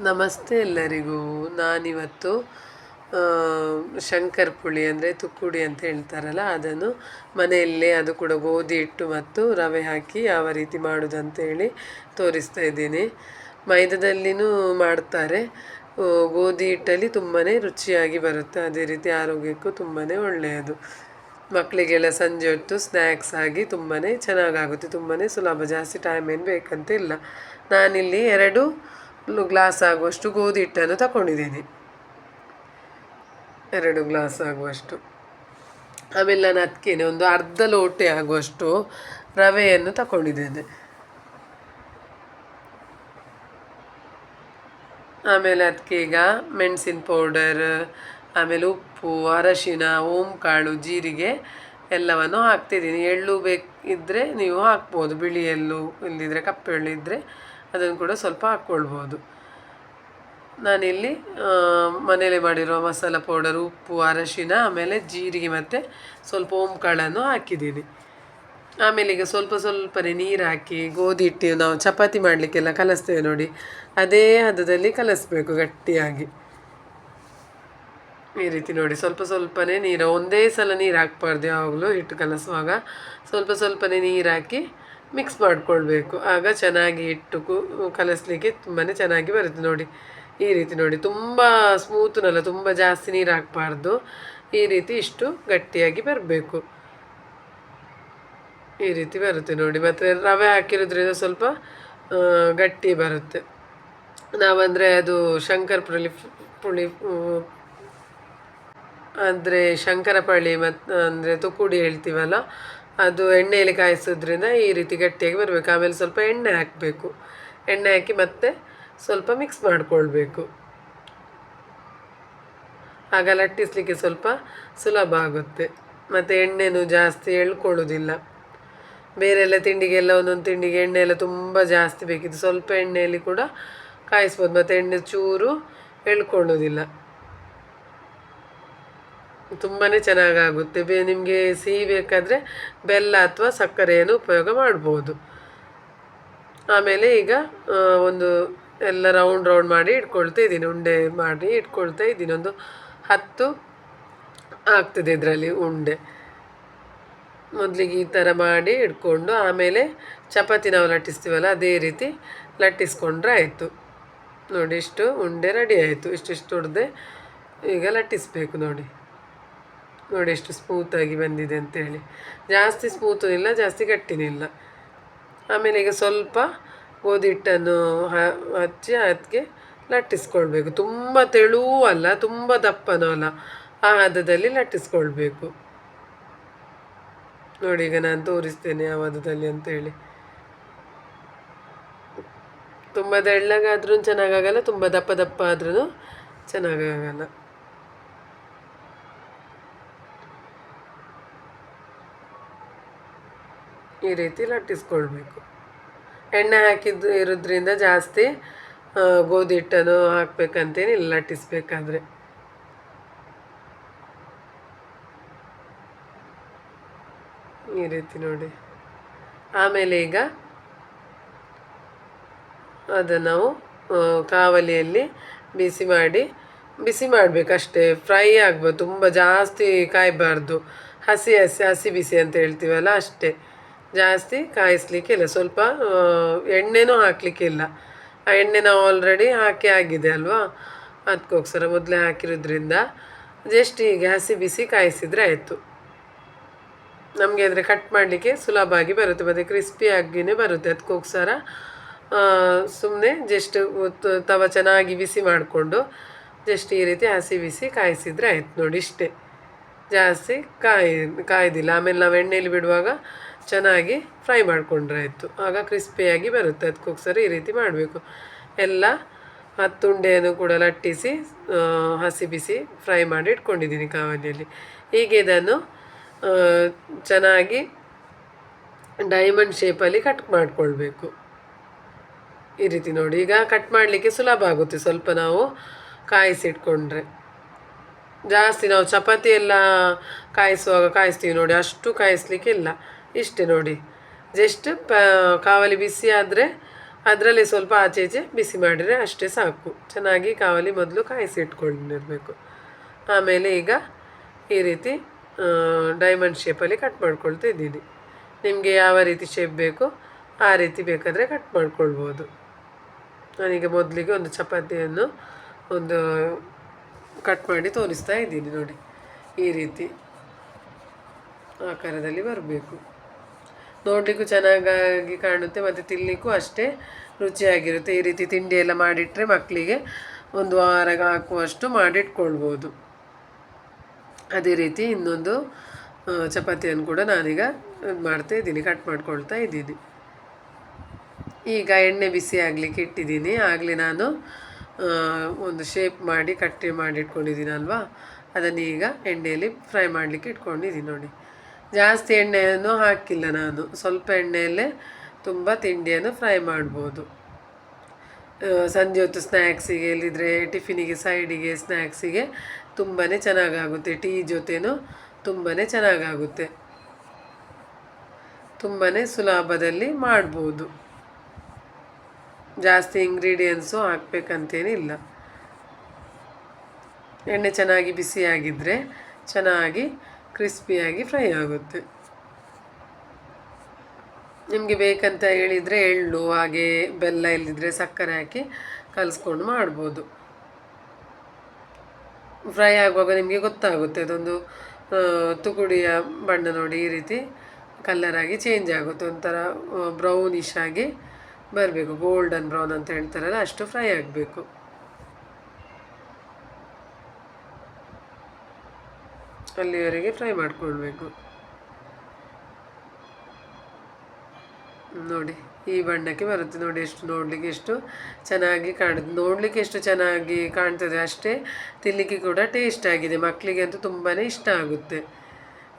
ನಮಸ್ತೆ ಎಲ್ಲರಿಗೂ. ನಾನಿವತ್ತು ಶಂಕರ್ ಪುಳಿ ಅಂದರೆ ತುಕ್ಕುಡಿ ಅಂತ ಹೇಳ್ತಾರಲ್ಲ, ಅದನ್ನು ಮನೆಯಲ್ಲೇ, ಅದು ಕೂಡ ಗೋಧಿ ಹಿಟ್ಟು ಮತ್ತು ರವೆ ಹಾಕಿ ಯಾವ ರೀತಿ ಮಾಡೋದಂತೇಳಿ ತೋರಿಸ್ತಾ ಇದ್ದೀನಿ. ಮೈದಾದಲ್ಲಿನೂ ಮಾಡ್ತಾರೆ, ಗೋಧಿ ಹಿಟ್ಟಲ್ಲಿ ತುಂಬಾ ರುಚಿಯಾಗಿ ಬರುತ್ತೆ. ಅದೇ ರೀತಿ ಆರೋಗ್ಯಕ್ಕೂ ತುಂಬಾ ಒಳ್ಳೆಯದು. ಮಕ್ಕಳಿಗೆಲ್ಲ ಸಂಜೆ ಹೊತ್ತು ಸ್ನ್ಯಾಕ್ಸ್ ಆಗಿ ತುಂಬಾ ಚೆನ್ನಾಗಾಗುತ್ತೆ, ತುಂಬಾ ಸುಲಭ, ಜಾಸ್ತಿ ಟೈಮ್ ಏನು ಬೇಕಂತ ಇಲ್ಲ. ನಾನಿಲ್ಲಿ 2 ಗ್ಲಾಸ್ ಆಗುವಷ್ಟು ಗೋಧಿ ಹಿಟ್ಟನ್ನು ತಗೊಂಡಿದ್ದೀನಿ, 2 ಗ್ಲಾಸ್ ಆಗುವಷ್ಟು. ಆಮೇಲೆ ನಾನು ಅದಕ್ಕೆ ಒಂದು ಅರ್ಧ ಲೋಟೆ ಆಗುವಷ್ಟು ರವೆಯನ್ನು ತಗೊಂಡಿದ್ದೇನೆ. ಆಮೇಲೆ ಅದಕ್ಕೆ ಈಗ ಮೆಣಸಿನ ಪೌಡರ್, ಆಮೇಲೆ ಉಪ್ಪು, ಅರಶಿನ, ಓಂಕಾಳು, ಜೀರಿಗೆ ಎಲ್ಲವನ್ನು ಹಾಕ್ತಿದ್ದೀನಿ. ಎಳ್ಳು ಬೇಕಿದ್ದರೆ ನೀವು ಹಾಕ್ಬೋದು, ಬಿಳಿ ಎಳ್ಳು ಇಲ್ಲದಿದ್ದರೆ ಕಪ್ಪು ಎಳ್ಳು ಇದ್ದರೆ ಅದನ್ನು ಕೂಡ ಸ್ವಲ್ಪ ಹಾಕ್ಕೊಳ್ಬೋದು. ನಾನಿಲ್ಲಿ ಮನೇಲಿ ಮಾಡಿರೋ ಮಸಾಲ ಪೌಡರ್, ಉಪ್ಪು, ಅರಶಿನ, ಆಮೇಲೆ ಜೀರಿಗೆ ಮತ್ತು ಸ್ವಲ್ಪ ಓಂಕಾಳನ್ನು ಹಾಕಿದ್ದೀನಿ. ಆಮೇಲೆ ಈಗ ಸ್ವಲ್ಪ ಸ್ವಲ್ಪನೇ ನೀರು ಹಾಕಿ, ಗೋಧಿ ಹಿಟ್ಟು ನಾವು ಚಪಾತಿ ಮಾಡಲಿಕ್ಕೆಲ್ಲ ಕಲಿಸ್ತೇವೆ ನೋಡಿ, ಅದೇ ಹದದಲ್ಲಿ ಕಲಿಸ್ಬೇಕು ಗಟ್ಟಿಯಾಗಿ. ಈ ರೀತಿ ನೋಡಿ, ಸ್ವಲ್ಪ ಸ್ವಲ್ಪನೇ ನೀರು, ಒಂದೇ ಸಲ ನೀರು ಹಾಕ್ಬಾರ್ದು ಯಾವಾಗಲೂ ಹಿಟ್ಟು ಕಲಸುವಾಗ. ಸ್ವಲ್ಪ ಸ್ವಲ್ಪನೇ ನೀರು ಹಾಕಿ ಮಿಕ್ಸ್ ಮಾಡಿಕೊಳ್ಬೇಕು, ಆಗ ಚೆನ್ನಾಗಿ ಹಿಟ್ಟು ಕಲಿಸ್ಲಿಕ್ಕೆ ತುಂಬಾ ಚೆನ್ನಾಗಿ ಬರುತ್ತೆ ನೋಡಿ. ಈ ರೀತಿ ನೋಡಿ, ತುಂಬ ಸ್ಮೂತ್ನಲ್ಲ, ತುಂಬ ಜಾಸ್ತಿ ನೀರು ಹಾಕಬಾರ್ದು. ಈ ರೀತಿ ಇಷ್ಟು ಗಟ್ಟಿಯಾಗಿ ಬರಬೇಕು, ಈ ರೀತಿ ಬರುತ್ತೆ ನೋಡಿ. ಮತ್ತು ರವೆ ಹಾಕಿರೋದ್ರಿಂದ ಸ್ವಲ್ಪ ಗಟ್ಟಿ ಬರುತ್ತೆ. ನಾವಂದರೆ ಅದು ಪುಳಿ ಅಂದರೆ ಶಂಕರಪಳಿ ಮತ್ತು ಅಂದರೆ ತುಕ್ಕುಡಿ ಹೇಳ್ತೀವಲ್ಲ, ಅದು ಎಣ್ಣೆಯಲ್ಲಿ ಕಾಯಿಸೋದ್ರಿಂದ ಈ ರೀತಿ ಗಟ್ಟಿಯಾಗಿ ಬರಬೇಕು. ಆಮೇಲೆ ಸ್ವಲ್ಪ ಎಣ್ಣೆ ಹಾಕಬೇಕು, ಎಣ್ಣೆ ಹಾಕಿ ಮತ್ತೆ ಸ್ವಲ್ಪ ಮಿಕ್ಸ್ ಮಾಡಿಕೊಳ್ಬೇಕು, ಆಗ ಲಟ್ಟಿಸಲಿಕ್ಕೆ ಸ್ವಲ್ಪ ಸುಲಭ ಆಗುತ್ತೆ. ಮತ್ತು ಎಣ್ಣೆನೂ ಜಾಸ್ತಿ ಎಳ್ಕೊಳ್ಳೋದಿಲ್ಲ. ಬೇರೆಲ್ಲ ತಿಂಡಿಗೆಲ್ಲ ಒಂದೊಂದು ತಿಂಡಿಗೆ ಎಣ್ಣೆ ಎಲ್ಲ ತುಂಬ ಜಾಸ್ತಿ ಬೇಕಿತ್ತು, ಸ್ವಲ್ಪ ಎಣ್ಣೆಯಲ್ಲಿ ಕೂಡ ಕಾಯಿಸ್ಬೋದು, ಮತ್ತು ಎಣ್ಣೆ ಚೂರು ಎಳ್ಕೊಳ್ಳೋದಿಲ್ಲ. ತುಂಬಾ ಚೆನ್ನಾಗಾಗುತ್ತೆ. ನಿಮಗೆ ಸಿಹಿ ಬೇಕಾದರೆ ಬೆಲ್ಲ ಅಥವಾ ಸಕ್ಕರೆಯನ್ನು ಉಪಯೋಗ ಮಾಡ್ಬೋದು. ಆಮೇಲೆ ಈಗ ಒಂದು ಎಲ್ಲ ರೌಂಡ್ ಮಾಡಿ ಇಟ್ಕೊಳ್ತಾ ಇದ್ದೀನಿ, ಉಂಡೆ ಮಾಡಿ ಇಟ್ಕೊಳ್ತಾ ಇದ್ದೀನಿ. ಒಂದು 10 ಆಗ್ತದೆ ಇದರಲ್ಲಿ ಉಂಡೆ. ಮೊದಲಿಗೆ ಈ ಥರ ಮಾಡಿ ಇಟ್ಕೊಂಡು ಆಮೇಲೆ ಚಪಾತಿ ನಾವು ಲಟ್ಟಿಸ್ತೀವಲ್ಲ, ಅದೇ ರೀತಿ ಲಟ್ಟಿಸ್ಕೊಂಡ್ರೆ ಆಯಿತು ನೋಡಿ. ಇಷ್ಟು ಉಂಡೆ ರೆಡಿ ಆಯಿತು, ಇಷ್ಟಿಷ್ಟು ಹೊಡೆದೆ ಈಗ ಲಟ್ಟಿಸ್ಬೇಕು ನೋಡಿ. ನೋಡಿ ಎಷ್ಟು ಸ್ಮೂತಾಗಿ ಬಂದಿದೆ ಅಂತೇಳಿ, ಜಾಸ್ತಿ ಸ್ಮೂತು ಇಲ್ಲ, ಜಾಸ್ತಿ ಗಟ್ಟಿನೂ ಇಲ್ಲ. ಆಮೇಲೆ ಈಗ ಸ್ವಲ್ಪ ಗೋಧಿ ಹಿಟ್ಟನ್ನು ಹಚ್ಚಿ ಅದಕ್ಕೆ ಲಟ್ಟಿಸ್ಕೊಳ್ಬೇಕು. ತುಂಬ ತೆಳುವೂ ಅಲ್ಲ, ತುಂಬ ದಪ್ಪನೂ ಅಲ್ಲ, ಆ ಹದದಲ್ಲಿ ಲಟ್ಟಿಸ್ಕೊಳ್ಬೇಕು ನೋಡಿ. ಈಗ ನಾನು ತೋರಿಸ್ತೇನೆ ಯಾವ ಹದದಲ್ಲಿ ಅಂತೇಳಿ. ತುಂಬ ತೆಳ್ಳಗಾದ್ರೂ ಚೆನ್ನಾಗಾಗಲ್ಲ, ತುಂಬ ದಪ್ಪ ಆದ್ರೂ ಚೆನ್ನಾಗಾಗಲ್ಲ. ಈ ರೀತಿ ಲಟ್ಟಿಸ್ಕೊಳ್ಬೇಕು. ಎಣ್ಣೆ ಹಾಕಿದ್ದು ಇರೋದ್ರಿಂದ ಜಾಸ್ತಿ ಗೋಧಿ ಹಿಟ್ಟನ್ನು ಹಾಕ್ಬೇಕಂತೇನಿಲ್ಲ ಲಟ್ಟಿಸ್ಬೇಕಾದ್ರೆ. ಈ ರೀತಿ ನೋಡಿ. ಆಮೇಲೆ ಈಗ ಅದನ್ನು ನಾವು ಕಾವಲಿಯಲ್ಲಿ ಬಿಸಿ ಮಾಡಬೇಕಷ್ಟೇ, ಫ್ರೈ ಆಗ್ಬೋದು, ತುಂಬ ಜಾಸ್ತಿ ಕಾಯಬಾರ್ದು. ಹಸಿ ಬಿಸಿ ಅಂತ ಹೇಳ್ತೀವಲ್ಲ ಅಷ್ಟೇ, ಜಾಸ್ತಿ ಕಾಯಿಸ್ಲಿಕ್ಕಿಲ್ಲ. ಸ್ವಲ್ಪ ಎಣ್ಣೆನೂ ಹಾಕಲಿಕ್ಕಿಲ್ಲ, ಆ ಎಣ್ಣೆ ನಾವು ಆಲ್ರೆಡಿ ಆಗಿದೆ ಅಲ್ವಾ, ಅದಕ್ಕೋಸ್ಕರ ಮೊದಲೇ ಹಾಕಿರೋದ್ರಿಂದ ಜಸ್ಟ್ ಹೀಗೆ ಹಸಿ ಬಿಸಿ ಕಾಯಿಸಿದರೆ ಆಯಿತು. ನಮಗೆ ಅಂದರೆ ಕಟ್ ಮಾಡಲಿಕ್ಕೆ ಸುಲಭವಾಗಿ ಬರುತ್ತೆ, ಮತ್ತು ಕ್ರಿಸ್ಪಿಯಾಗಿಯೇ ಬರುತ್ತೆ. ಅದಕ್ಕೋಸ್ಕರ ಸುಮ್ಮನೆ ಜಸ್ಟ್ ತವ ಚೆನ್ನಾಗಿ ಬಿಸಿ ಮಾಡಿಕೊಂಡು ಜಸ್ಟ್ ಈ ರೀತಿ ಹಸಿ ಬಿಸಿ ಕಾಯಿಸಿದರೆ ಆಯ್ತು ನೋಡಿ. ಇಷ್ಟೇ, ಜಾಸ್ತಿ ಕಾಯ್ದಿಲ್ಲ. ಆಮೇಲೆ ನಾವು ಎಣ್ಣೆಯಲ್ಲಿ ಬಿಡುವಾಗ ಚೆನ್ನಾಗಿ ಫ್ರೈ ಮಾಡಿಕೊಂಡ್ರೆ ಆಯಿತು, ಆಗ ಕ್ರಿಸ್ಪಿಯಾಗಿ ಬರುತ್ತೆ. ಅದಕ್ಕೋಸ್ಕರ ಈ ರೀತಿ ಮಾಡಬೇಕು. ಎಲ್ಲ 10 ಉಂಡೆಯನ್ನು ಕೂಡ ಲಟ್ಟಿಸಿ ಹಸಿ ಬಿಸಿ ಫ್ರೈ ಮಾಡಿ ಇಟ್ಕೊಂಡಿದ್ದೀನಿ ಕಾವಲಿಯಲ್ಲಿ. ಹೀಗೆ ಇದನ್ನು ಚೆನ್ನಾಗಿ ಡೈಮಂಡ್ ಶೇಪಲ್ಲಿ ಕಟ್ ಮಾಡಿಕೊಳ್ಬೇಕು. ಈ ರೀತಿ ನೋಡಿ, ಈಗ ಕಟ್ ಮಾಡಲಿಕ್ಕೆ ಸುಲಭ ಆಗುತ್ತೆ ಸ್ವಲ್ಪ ನಾವು ಕಾಯಿಸಿಟ್ಕೊಂಡ್ರೆ. ಜಾಸ್ತಿ ನಾವು ಚಪಾತಿ ಎಲ್ಲ ಕಾಯಿಸುವಾಗ ಕಾಯಿಸ್ತೀವಿ ನೋಡಿ, ಅಷ್ಟು ಕಾಯಿಸ್ಲಿಕ್ಕೆ ಇಲ್ಲ. ಇಷ್ಟೇ ನೋಡಿ, ಜಸ್ಟ್ ಕಾವಲಿ ಬಿಸಿ ಆದರೆ ಅದರಲ್ಲಿ ಸ್ವಲ್ಪ ಆಚೆ ಈಚೆ ಬಿಸಿ ಮಾಡಿದರೆ ಅಷ್ಟೇ ಸಾಕು. ಚೆನ್ನಾಗಿ ಕಾವಲಿ ಮೊದಲು ಕಾಯಿಸಿಟ್ಕೊಂಡಿರಬೇಕು. ಆಮೇಲೆ ಈಗ ಈ ರೀತಿ ಡೈಮಂಡ್ ಶೇಪಲ್ಲಿ ಕಟ್ ಮಾಡ್ಕೊಳ್ತಾ ಇದ್ದೀನಿ. ನಿಮಗೆ ಯಾವ ರೀತಿ ಶೇಪ್ ಬೇಕೋ ಆ ರೀತಿ ಬೇಕಾದರೆ ಕಟ್ ಮಾಡ್ಕೊಳ್ಬೋದು. ನಾನೀಗ ಮೊದಲಿಗೆ ಒಂದು ಚಪಾತಿಯನ್ನು ಒಂದು ಕಟ್ ಮಾಡಿ ತೋರಿಸ್ತಾ ಇದ್ದೀನಿ ನೋಡಿ. ಈ ರೀತಿ ಆಕಾರದಲ್ಲಿ ಬರಬೇಕು. ನೋಡಲಿಕ್ಕೂ ಚೆನ್ನಾಗಿ ಕಾಣುತ್ತೆ ಮತ್ತು ತಿನ್ನಲಿಕ್ಕೂ ಅಷ್ಟೇ ರುಚಿಯಾಗಿರುತ್ತೆ. ಈ ರೀತಿ ತಿಂಡಿ ಎಲ್ಲ ಮಾಡಿಟ್ಟರೆ ಮಕ್ಕಳಿಗೆ ಒಂದು ವಾರ ಹಾಕುವಷ್ಟು ಮಾಡಿಟ್ಕೊಳ್ಬೋದು. ಅದೇ ರೀತಿ ಇನ್ನೊಂದು ಚಪಾತಿಯನ್ನು ಕೂಡ ನಾನೀಗ ಮಾಡ್ತಾ ಇದ್ದೀನಿ, ಕಟ್ ಮಾಡ್ಕೊಳ್ತಾ ಇದ್ದೀನಿ. ಈಗ ಎಣ್ಣೆ ಬಿಸಿ ಆಗಲಿಕ್ಕೆ ಇಟ್ಟಿದ್ದೀನಿ. ಆಗಲೇ ನಾನು ಒಂದು ಶೇಪ್ ಮಾಡಿ ಕಟ್ಟಿ ಮಾಡಿಟ್ಕೊಂಡಿದ್ದೀನಲ್ವಾ, ಅದನ್ನು ಈಗ ಎಣ್ಣೆಯಲ್ಲಿ ಫ್ರೈ ಮಾಡಲಿಕ್ಕೆ ಇಟ್ಕೊಂಡಿದ್ದೀನಿ ನೋಡಿ. ಜಾಸ್ತಿ ಎಣ್ಣೆಯನ್ನು ಹಾಕಿಲ್ಲ ನಾನು, ಸ್ವಲ್ಪ ಎಣ್ಣೆಯಲ್ಲೇ ತುಂಬ ತಿಂಡಿಯನ್ನು ಫ್ರೈ ಮಾಡ್ಬೋದು. ಸಂಜೆ ಹೊತ್ತು ಸ್ನ್ಯಾಕ್ಸಿಗೆ, ಇಲ್ಲಿದ್ರೆ ಟಿಫಿನಿಗೆ, ಸೈಡಿಗೆ ಸ್ನ್ಯಾಕ್ಸಿಗೆ ತುಂಬಾ ಚೆನ್ನಾಗಾಗುತ್ತೆ. ಟೀ ಜೊತೆನೂ ತುಂಬಾ ಚೆನ್ನಾಗಾಗುತ್ತೆ. ತುಂಬಾ ಸುಲಭದಲ್ಲಿ ಮಾಡ್ಬೋದು. ಜಾಸ್ತಿ ಇಂಗ್ರೀಡಿಯೆಂಟ್ಸು ಹಾಕಬೇಕಂತೇನಿಲ್ಲ. ಎಣ್ಣೆ ಚೆನ್ನಾಗಿ ಬಿಸಿಯಾಗಿದ್ದರೆ ಚೆನ್ನಾಗಿ ಕ್ರಿಸ್ಪಿಯಾಗಿ ಫ್ರೈ ಆಗುತ್ತೆ. ನಿಮಗೆ ಬೇಕಂತ ಹೇಳಿದರೆ ಎಳ್ಳು ಹಾಗೆ ಬೆಲ್ಲ ಇಲ್ಲದಿದ್ದರೆ ಸಕ್ಕರೆ ಹಾಕಿ ಕಲಿಸ್ಕೊಂಡು ಮಾಡ್ಬೋದು. ಫ್ರೈ ಆಗುವಾಗ ನಿಮಗೆ ಗೊತ್ತಾಗುತ್ತೆ, ಅದೊಂದು ತುಕುಡಿಯ ಬಣ್ಣ ನೋಡಿ ಈ ರೀತಿ ಕಲರಾಗಿ ಚೇಂಜ್ ಆಗುತ್ತೆ. ಒಂಥರ ಬ್ರೌನಿಶ್ ಆಗಿ ಬರಬೇಕು, ಗೋಲ್ಡನ್ ಬ್ರೌನ್ ಅಂತ ಹೇಳ್ತಾರಲ್ಲ ಅಷ್ಟು ಫ್ರೈ ಆಗಬೇಕು. ಅಲ್ಲಿವರೆಗೆ ಫ್ರೈ ಮಾಡ್ಕೊಳ್ಬೇಕು ನೋಡಿ. ಈ ಬಣ್ಣಕ್ಕೆ ಬರುತ್ತೆ ನೋಡಿ. ನೋಡಲಿಕ್ಕೆ ಎಷ್ಟು ಚೆನ್ನಾಗಿ ಕಾಣುತ್ತೆ. ನೋಡಲಿಕ್ಕೆ ಎಷ್ಟು ಚೆನ್ನಾಗಿ ಕಾಣ್ತದೆ ಅಷ್ಟೇ ತಿನ್ನಲಿಕ್ಕೆ ಕೂಡ ಟೇಸ್ಟ್ ಆಗಿದೆ. ಮಕ್ಕಳಿಗೆ ಅಂತೂ ತುಂಬಾ ಇಷ್ಟ ಆಗುತ್ತೆ.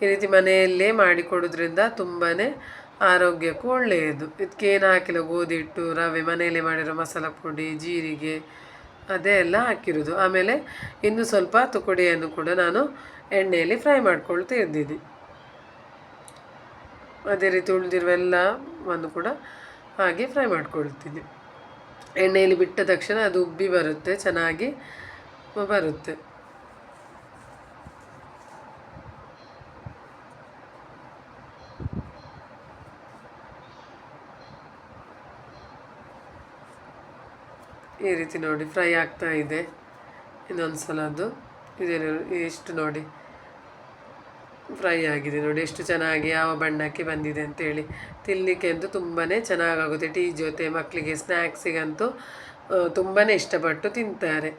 ಈ ರೀತಿ ಮನೆಯಲ್ಲೇ ಮಾಡಿಕೊಡೋದ್ರಿಂದ ತುಂಬಾ ಆರೋಗ್ಯಕ್ಕೂ ಒಳ್ಳೆಯದು. ಇದಕ್ಕೇನು ಹಾಕಿಲ್ಲ, ಗೋಧಿ ಹಿಟ್ಟು, ರವೆ, ಮನೆಯಲ್ಲೇ ಮಾಡಿರೋ ಮಸಾಲ ಪುಡಿ, ಜೀರಿಗೆ ಅದೇ ಎಲ್ಲ ಹಾಕಿರೋದು. ಆಮೇಲೆ ಇನ್ನು ಸ್ವಲ್ಪ ತುಕುಡಿಯನ್ನು ಕೂಡ ನಾನು ಎಣ್ಣೆಯಲ್ಲಿ ಫ್ರೈ ಮಾಡ್ಕೊಳ್ತಾ ಇದ್ದೀನಿ. ಅದೇ ರೀತಿ ಉಳಿದಿರುವೆಲ್ಲವನ್ನು ಕೂಡ ಹಾಗೆ ಫ್ರೈ ಮಾಡ್ಕೊಳ್ತೀನಿ. ಎಣ್ಣೆಯಲ್ಲಿ ಬಿಟ್ಟ ತಕ್ಷಣ ಅದು ಉಬ್ಬಿ ಬರುತ್ತೆ, ಚೆನ್ನಾಗಿ ಬರುತ್ತೆ. ಈ ರೀತಿ ನೋಡಿ ಫ್ರೈ ಆಗ್ತಾ ಇದೆ. ಇನ್ನೊಂದು ಸಲ ಅದು ಎಷ್ಟು ನೋಡಿ ಫ್ರೈ ಆಗಿದೆ ನೋಡಿ, ಎಷ್ಟು ಚೆನ್ನಾಗಿ ಯಾವ ಬಣ್ಣಕ್ಕೆ ಬಂದಿದೆ ಅಂತೇಳಿ. ತಿನ್ನಲಿಕ್ಕೆ ಅಂತೂ ತುಂಬಾ ಚೆನ್ನಾಗಾಗುತ್ತೆ. ಟೀ ಜೊತೆ ಮಕ್ಕಳಿಗೆ ಸ್ನ್ಯಾಕ್ಸಿಗಂತೂ ತುಂಬಾ ಇಷ್ಟಪಟ್ಟು ತಿಂತಾರೆ.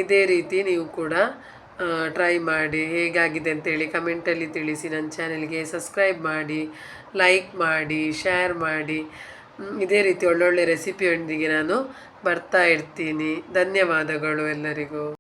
ಇದೇ ರೀತಿ ನೀವು ಕೂಡ ಟ್ರೈ ಮಾಡಿ, ಹೇಗಾಗಿದೆ ಅಂತೇಳಿ ಕಮೆಂಟಲ್ಲಿ ತಿಳಿಸಿ. ನನ್ನ ಚಾನೆಲ್ಗೆ ಸಬ್ಸ್ಕ್ರೈಬ್ ಮಾಡಿ, ಲೈಕ್ ಮಾಡಿ, ಶೇರ್ ಮಾಡಿ. ಇದೇ ರೀತಿ ಒಳ್ಳೊಳ್ಳೆ ರೆಸಿಪಿಯೊಂದಿಗೆ ನಾನು ಬರ್ತಾ ಇರ್ತೀನಿ. ಧನ್ಯವಾದಗಳು ಎಲ್ಲರಿಗೂ.